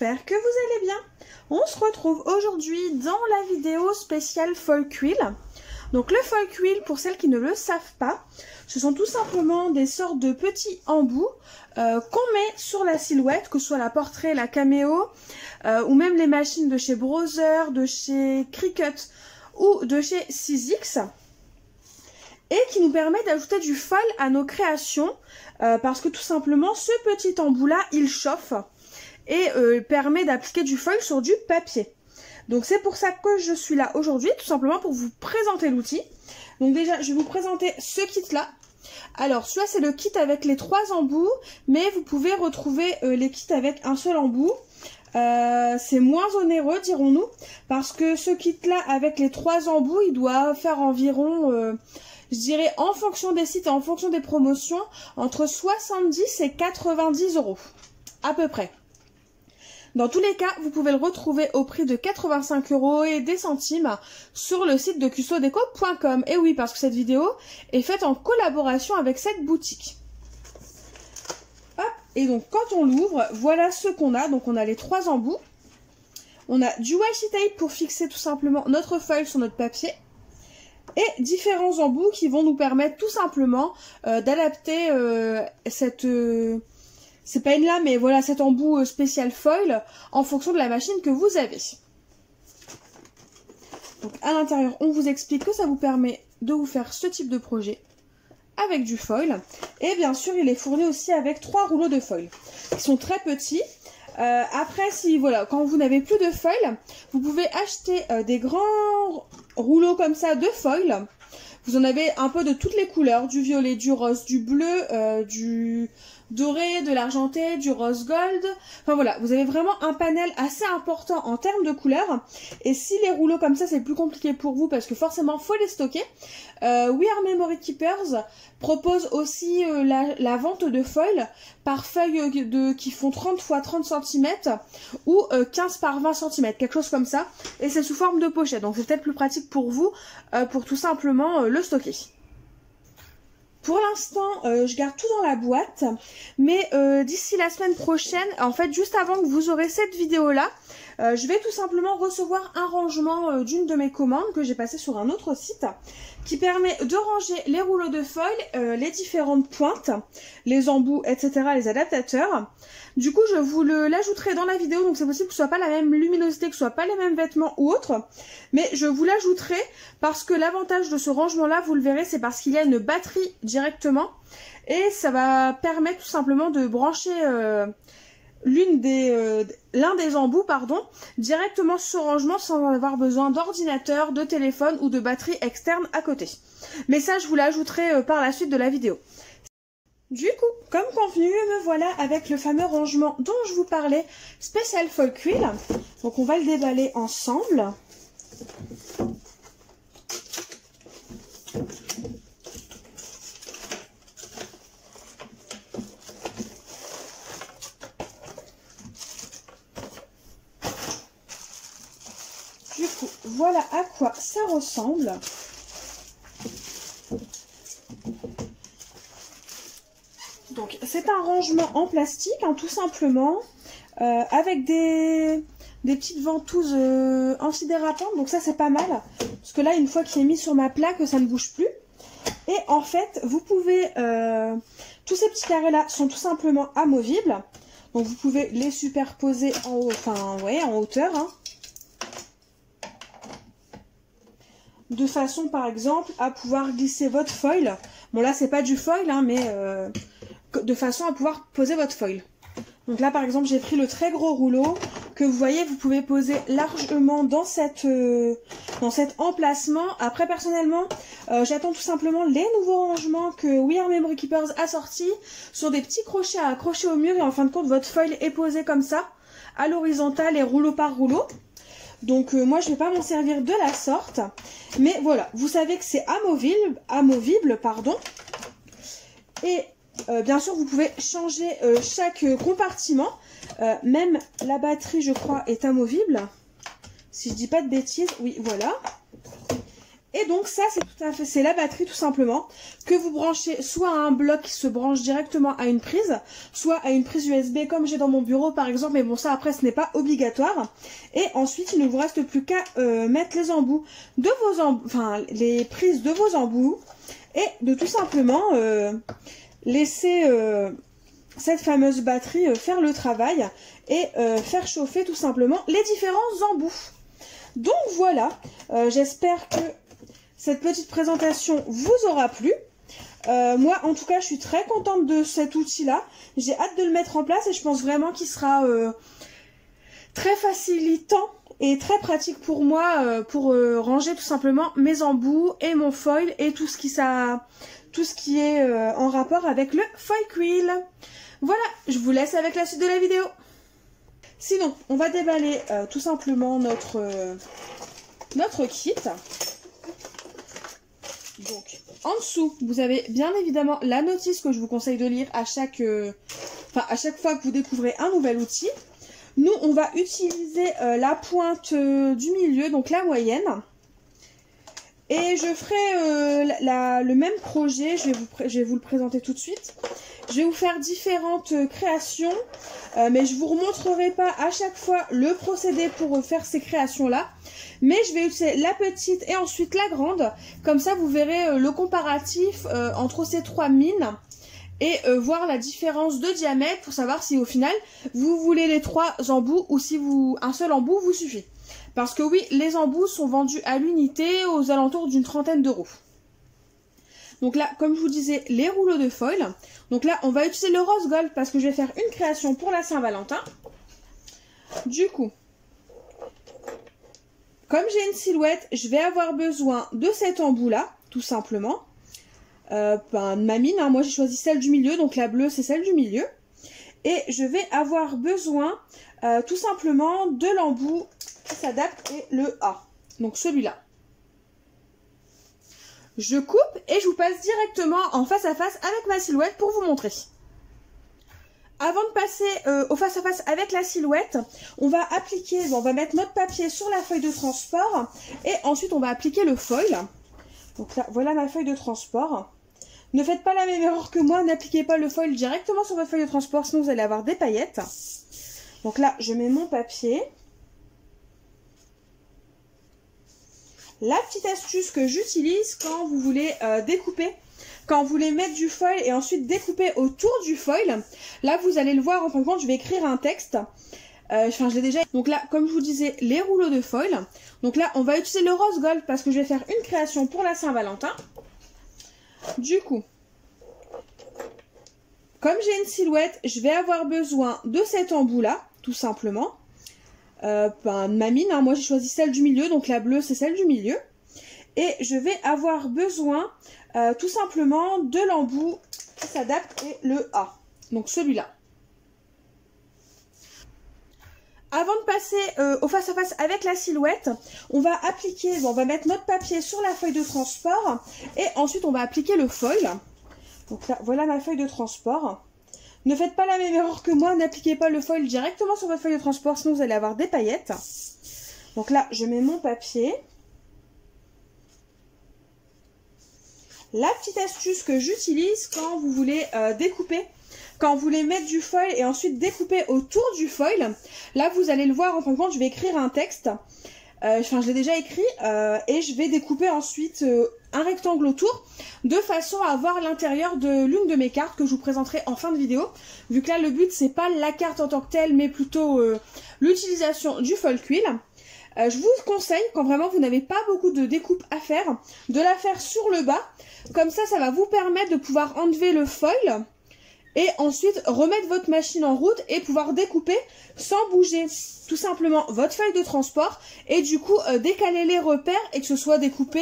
j'espère que vous allez bien. On se retrouve aujourd'hui dans la vidéo spéciale foil quill. Donc le foil quill, pour celles qui ne le savent pas, ce sont tout simplement des sortes de petits embouts qu'on met sur la silhouette, que ce soit la portrait, la caméo, ou même les machines de chez Brother, de chez Cricut ou de chez 6X. Et qui nous permet d'ajouter du foil à nos créations, parce que tout simplement ce petit embout là il chauffe et permet d'appliquer du foil sur du papier. Donc c'est pour ça que je suis là aujourd'hui, tout simplement pour vous présenter l'outil. Donc déjà je vais vous présenter ce kit là. Alors celui-là c'est le kit avec les 3 embouts, mais vous pouvez retrouver les kits avec un seul embout. C'est moins onéreux dirons-nous, parce que ce kit là avec les 3 embouts il doit faire environ je dirais en fonction des sites et en fonction des promotions, entre 70 et 90 € à peu près. Dans tous les cas, vous pouvez le retrouver au prix de 85 € et des centimes sur le site de custodeco.com. Et oui, parce que cette vidéo est faite en collaboration avec cette boutique. Hop, et donc quand on l'ouvre, voilà ce qu'on a. Donc on a les 3 embouts. On a du washi tape pour fixer tout simplement notre foil sur notre papier. Et différents embouts qui vont nous permettre tout simplement d'adapter cette... c'est pas une lame, mais voilà, cet embout spécial foil en fonction de la machine que vous avez. Donc à l'intérieur, on vous explique que ça vous permet de vous faire ce type de projet avec du foil. Et bien sûr, il est fourni aussi avec 3 rouleaux de foil qui sont très petits. Après, si voilà, quand vous n'avez plus de foil, vous pouvez acheter des grands rouleaux comme ça de foil. Vous en avez un peu de toutes les couleurs, du violet, du rose, du bleu, du doré, de l'argenté, du rose gold. Enfin voilà, vous avez vraiment un panel assez important en termes de couleurs. Et si les rouleaux comme ça c'est plus compliqué pour vous parce que forcément faut les stocker, We Are Memory Keepers propose aussi la vente de foil par feuilles qui font 30 x 30 cm ou 15 par 20 cm, quelque chose comme ça. Et c'est sous forme de pochette, donc c'est peut-être plus pratique pour vous pour tout simplement le stocker. Pour l'instant, je garde tout dans la boîte, mais d'ici la semaine prochaine, en fait, juste avant que vous aurez cette vidéo-là, je vais tout simplement recevoir un rangement d'une de mes commandes que j'ai passé sur un autre site, qui permet de ranger les rouleaux de foil, les différentes pointes, les embouts, etc., les adaptateurs. Du coup, je vous l'ajouterai dans la vidéo, donc c'est possible que ce soit pas la même luminosité, que ce soit pas les mêmes vêtements ou autre, mais je vous l'ajouterai parce que l'avantage de ce rangement-là, vous le verrez, c'est parce qu'il y a une batterie directement et ça va permettre tout simplement de brancher l'un des embouts directement sur ce rangement sans avoir besoin d'ordinateur, de téléphone ou de batterie externe à côté. Mais ça, je vous l'ajouterai par la suite de la vidéo. Du coup, comme convenu, me voilà avec le fameux rangement dont je vous parlais, spécial foil quill. Donc on va le déballer ensemble. Du coup, voilà à quoi ça ressemble. Donc c'est un rangement en plastique, hein, tout simplement, avec des petites ventouses antidérapantes. Donc ça c'est pas mal, parce que là une fois qu'il est mis sur ma plaque, ça ne bouge plus. Et en fait, vous pouvez, tous ces petits carrés là sont tout simplement amovibles. Donc vous pouvez les superposer en haut, enfin ouais, en hauteur, hein. De façon par exemple à pouvoir glisser votre foil. Bon là c'est pas du foil, hein, mais de façon à pouvoir poser votre foil. Donc là par exemple j'ai pris le très gros rouleau que vous voyez, vous pouvez poser largement dans cet emplacement. Après personnellement j'attends tout simplement les nouveaux rangements que We Are Memory Keepers a sortis sur des petits crochets à accrocher au mur, et en fin de compte votre foil est posé comme ça à l'horizontale et rouleau par rouleau. Donc moi je ne vais pas m'en servir de la sorte, mais voilà, vous savez que c'est amovible, pardon. Et bien sûr vous pouvez changer chaque compartiment, même la batterie je crois est amovible, si je dis pas de bêtises, oui voilà. Et donc ça c'est tout à fait, c'est la batterie tout simplement que vous branchez soit à un bloc qui se branche directement à une prise, soit à une prise USB comme j'ai dans mon bureau par exemple, mais bon ça après ce n'est pas obligatoire. Et ensuite il ne vous reste plus qu'à mettre les embouts de vos les prises de vos embouts et de tout simplement laisser cette fameuse batterie faire le travail et faire chauffer tout simplement les différents embouts. Donc voilà, j'espère que cette petite présentation vous aura plu. Moi en tout cas je suis très contente de cet outil là. J'ai hâte de le mettre en place et je pense vraiment qu'il sera très facilitant et très pratique pour moi pour ranger tout simplement mes embouts et mon foil et tout ce qui est en rapport avec le foil quill. Voilà, je vous laisse avec la suite de la vidéo. Sinon, on va déballer tout simplement notre kit. Donc, en dessous, vous avez bien évidemment la notice que je vous conseille de lire à chaque fois que vous découvrez un nouvel outil. Nous, on va utiliser la pointe du milieu, donc la moyenne. Et je ferai le même projet, je vais vous le présenter tout de suite. Je vais vous faire différentes créations, mais je vous remontrerai pas à chaque fois le procédé pour faire ces créations-là. Mais je vais utiliser la petite et ensuite la grande. Comme ça, vous verrez le comparatif entre ces trois mines et voir la différence de diamètre pour savoir si au final, vous voulez les trois embouts ou si un seul embout vous suffit. Parce que oui, les embouts sont vendus à l'unité aux alentours d'une trentaine d'euros. Donc là, comme je vous disais, les rouleaux de foil. Donc là, on va utiliser le rose gold parce que je vais faire une création pour la Saint-Valentin. Du coup, comme j'ai une silhouette, je vais avoir besoin de cet embout-là, tout simplement. Ma mine, hein, moi j'ai choisi celle du milieu, donc la bleue c'est celle du milieu. Et je vais avoir besoin tout simplement de l'embout qui s'adapte et le A, donc celui-là. Je coupe et je vous passe directement en face à face avec ma silhouette pour vous montrer. Avant de passer au face à face avec la silhouette, on va mettre notre papier sur la feuille de transport et ensuite on va appliquer le foil. Donc là, voilà ma feuille de transport. Ne faites pas la même erreur que moi, n'appliquez pas le foil directement sur votre feuille de transport, sinon vous allez avoir des paillettes. Donc là, je mets mon papier. La petite astuce que j'utilise quand vous voulez découper, quand vous voulez mettre du foil et ensuite découper autour du foil, là vous allez le voir, en fin de compte, je vais écrire un texte. Je l'ai déjà. Donc là, comme je vous disais, les rouleaux de foil. Donc là, on va utiliser le rose gold parce que je vais faire une création pour la Saint-Valentin. Du coup, comme j'ai une silhouette, je vais avoir besoin de cet embout-là, tout simplement. Ma mine, hein, moi j'ai choisi celle du milieu, donc la bleue c'est celle du milieu. Et je vais avoir besoin tout simplement de l'embout qui s'adapte et le A, donc celui-là. Avant de passer au face-à-face avec la silhouette, on va mettre notre papier sur la feuille de transport et ensuite on va appliquer le foil. Donc là, voilà ma feuille de transport. Ne faites pas la même erreur que moi, n'appliquez pas le foil directement sur votre feuille de transport, sinon vous allez avoir des paillettes. Donc là, je mets mon papier. La petite astuce que j'utilise quand vous voulez découper, quand vous voulez mettre du foil et ensuite découper autour du foil, là vous allez le voir, en fin de compte, je vais écrire un texte. Je l'ai déjà écrit et je vais découper ensuite un rectangle autour de façon à avoir l'intérieur de l'une de mes cartes que je vous présenterai en fin de vidéo, vu que là le but c'est pas la carte en tant que telle mais plutôt l'utilisation du foil quill. Je vous conseille, quand vraiment vous n'avez pas beaucoup de découpe à faire, de la faire sur le bas, comme ça va vous permettre de pouvoir enlever le foil et ensuite remettre votre machine en route et pouvoir découper sans bouger tout simplement votre feuille de transport et du coup décaler les repères et que ce soit découpé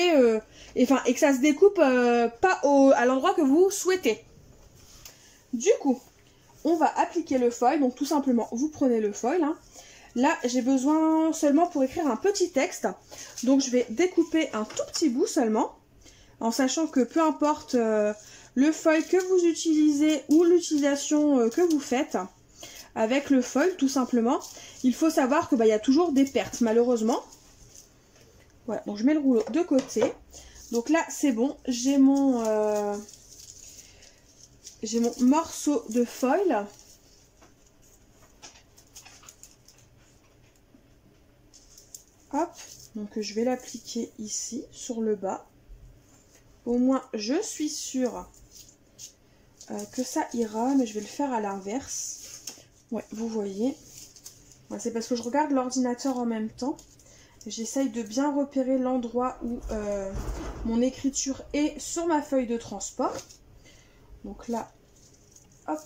et que ça se découpe pas à l'endroit que vous souhaitez. Du coup, on va appliquer le foil, donc tout simplement vous prenez le foil. Hein. Là, j'ai besoin seulement pour écrire un petit texte, donc je vais découper un tout petit bout seulement, en sachant que peu importe le foil que vous utilisez ou l'utilisation que vous faites avec le foil, tout simplement, il faut savoir que y a toujours des pertes, malheureusement. Voilà, donc je mets le rouleau de côté. Donc là, c'est bon. J'ai mon morceau de foil. Hop, donc je vais l'appliquer ici, sur le bas. Au moins, je suis sûre que ça ira, mais je vais le faire à l'inverse. Ouais, vous voyez. Ouais, c'est parce que je regarde l'ordinateur en même temps. J'essaye de bien repérer l'endroit où mon écriture est sur ma feuille de transport. Donc là, hop.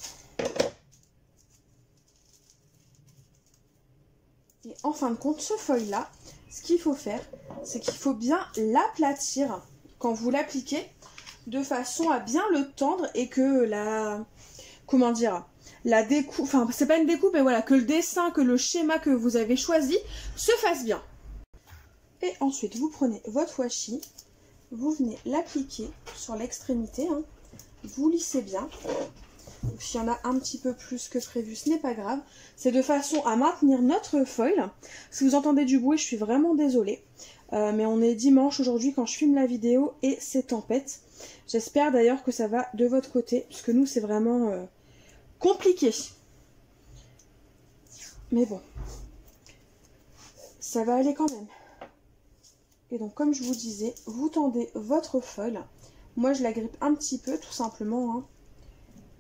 Et en fin de compte, ce feuille-là, ce qu'il faut faire, c'est qu'il faut bien l'aplatir quand vous l'appliquez, de façon à bien le tendre et que la... Comment dire, la découpe... Enfin, c'est pas une découpe, mais voilà, que le dessin, que le schéma que vous avez choisi se fasse bien. Et ensuite, vous prenez votre washi, vous venez l'appliquer sur l'extrémité, hein. Vous lissez bien. S'il y en a un petit peu plus que prévu, ce n'est pas grave. C'est de façon à maintenir notre foil. Si vous entendez du bruit, je suis vraiment désolée. Mais on est dimanche aujourd'hui quand je filme la vidéo et c'est tempête. J'espère d'ailleurs que ça va de votre côté, puisque nous, c'est vraiment compliqué. Mais bon, ça va aller quand même. Et donc, comme je vous disais, vous tendez votre foil. Moi, je la grippe un petit peu, tout simplement, hein.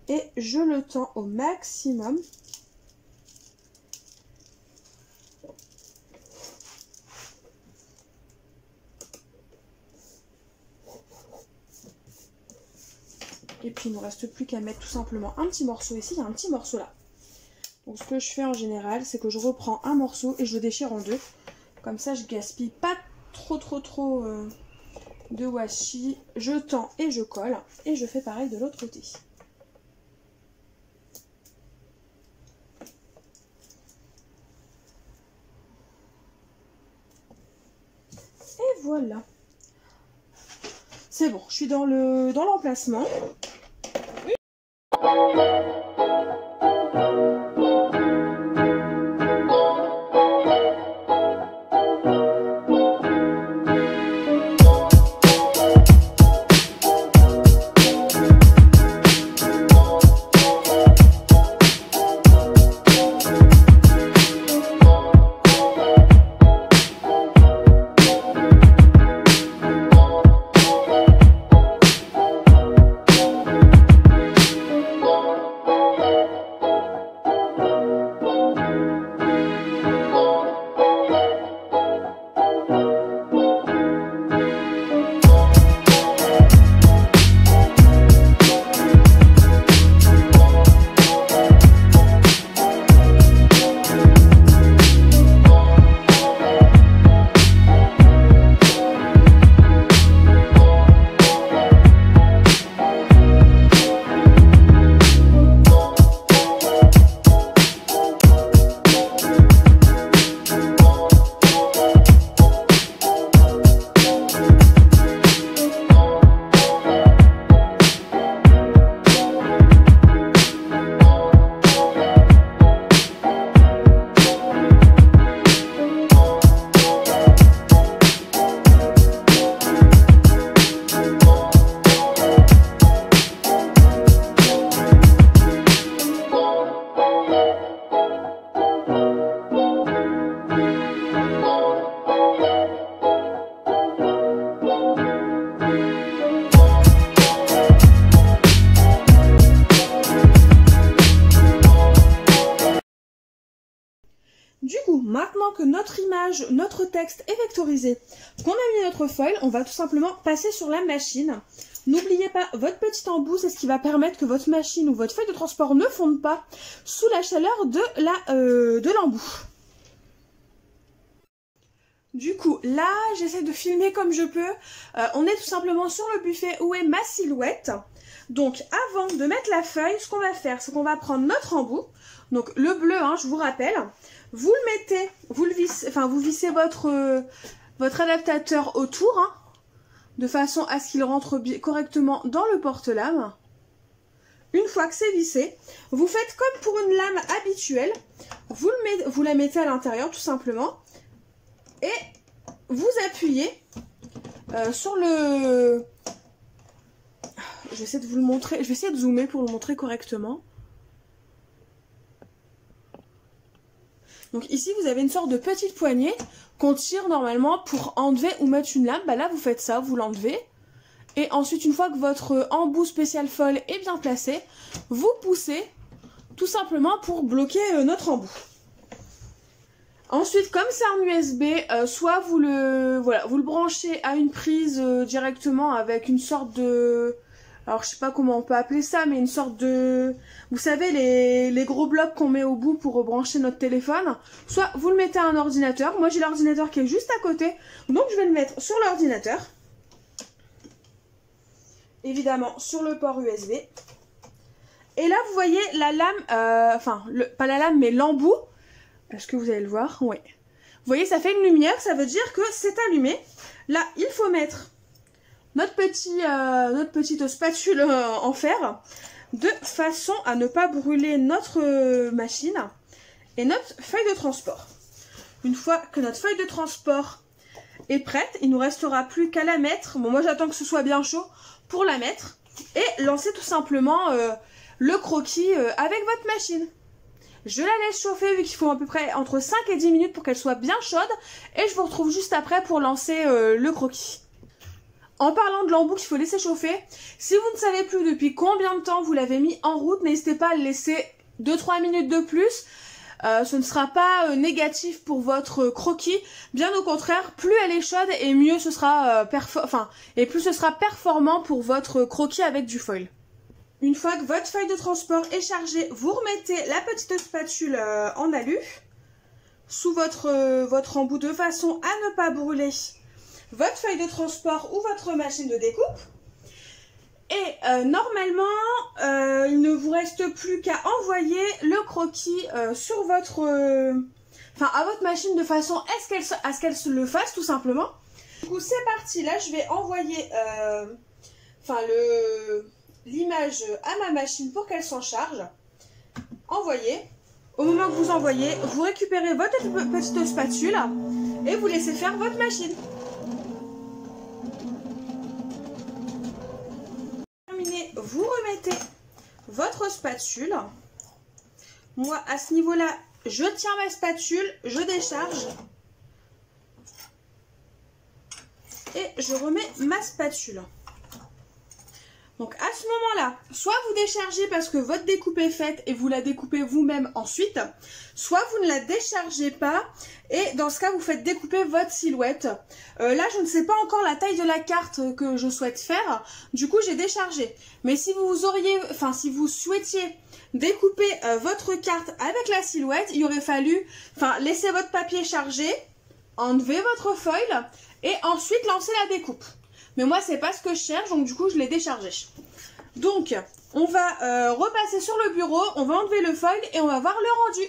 Et je le tends au maximum. Et puis il ne nous reste plus qu'à mettre tout simplement un petit morceau ici. Il y a un petit morceau là. Donc ce que je fais en général, c'est que je reprends un morceau et je le déchire en deux. Comme ça, je gaspille pas trop de washi. Je tends et je colle. Et je fais pareil de l'autre côté. Et voilà. C'est bon, je suis dans l'emplacement. Du coup, maintenant que notre image, notre texte est vectorisé, qu'on a mis notre foil, on va tout simplement passer sur la machine. N'oubliez pas, votre petit embout, c'est ce qui va permettre que votre machine ou votre feuille de transport ne fonde pas sous la chaleur de l'embout. Du coup, là, j'essaie de filmer comme je peux. On est tout simplement sur le buffet où est ma silhouette. Donc, avant de mettre la feuille, ce qu'on va faire, c'est qu'on va prendre notre embout. Donc, le bleu, hein, je vous rappelle. Vous le mettez, vous vissez votre adaptateur autour, hein, de façon à ce qu'il rentre correctement dans le porte-lame. Une fois que c'est vissé, vous faites comme pour une lame habituelle. Vous la mettez à l'intérieur, tout simplement. Et vous appuyez sur le... Je vais essayer de vous le montrer, je vais essayer de zoomer pour le montrer correctement. Donc ici vous avez une sorte de petite poignée qu'on tire normalement pour enlever ou mettre une lame. Bah là vous faites ça, vous l'enlevez. Et ensuite une fois que votre embout spécial foil est bien placé, vous poussez tout simplement pour bloquer notre embout. Ensuite, comme c'est un USB, soit vous le branchez à une prise directement avec une sorte de... Alors je sais pas comment on peut appeler ça, mais une sorte de... Vous savez, les gros blocs qu'on met au bout pour brancher notre téléphone. Soit vous le mettez à un ordinateur. Moi j'ai l'ordinateur qui est juste à côté. Donc je vais le mettre sur l'ordinateur. Évidemment sur le port USB. Et là vous voyez la lame, pas la lame mais l'embout. Est-ce que vous allez le voir? Oui. Vous voyez, ça fait une lumière, ça veut dire que c'est allumé. Là, il faut mettre notre petite spatule en fer de façon à ne pas brûler notre machine et notre feuille de transport. Une fois que notre feuille de transport est prête, il ne nous restera plus qu'à la mettre. Bon, moi j'attends que ce soit bien chaud pour la mettre et lancer tout simplement le croquis avec votre machine. Je la laisse chauffer vu qu'il faut à peu près entre 5 et 10 minutes pour qu'elle soit bien chaude. Et je vous retrouve juste après pour lancer le croquis. En parlant de l'embout qu'il faut laisser chauffer, si vous ne savez plus depuis combien de temps vous l'avez mis en route, n'hésitez pas à le laisser 2-3 minutes de plus. Ce ne sera pas négatif pour votre croquis. Bien au contraire, plus elle est chaude et mieux ce sera plus ce sera performant pour votre croquis avec du foil. Une fois que votre feuille de transport est chargée, vous remettez la petite spatule en alu sous votre embout de façon à ne pas brûler votre feuille de transport ou votre machine de découpe. Et normalement, il ne vous reste plus qu'à envoyer le croquis sur à votre machine de façon à ce qu'elle se le fasse tout simplement. Du coup, c'est parti. Là, je vais envoyer l'image à ma machine pour qu'elle s'en charge. Envoyez. Au moment que vous envoyez, vous récupérez votre petite spatule et vous laissez faire votre machine. Terminé, vous remettez votre spatule. Moi, à ce niveau-là, je tiens ma spatule, je décharge et je remets ma spatule. Donc à ce moment-là, soit vous déchargez parce que votre découpe est faite et vous la découpez vous-même ensuite, soit vous ne la déchargez pas et dans ce cas vous faites découper votre silhouette. Là je ne sais pas encore la taille de la carte que je souhaite faire, du coup j'ai déchargé. Mais si vous souhaitiez découper votre carte avec la silhouette, il aurait fallu laisser votre papier chargé, enlever votre foil et ensuite lancer la découpe. Mais moi, c'est pas ce que je cherche, donc du coup, je l'ai déchargé. Donc, on va repasser sur le bureau, on va enlever le foil et on va voir le rendu.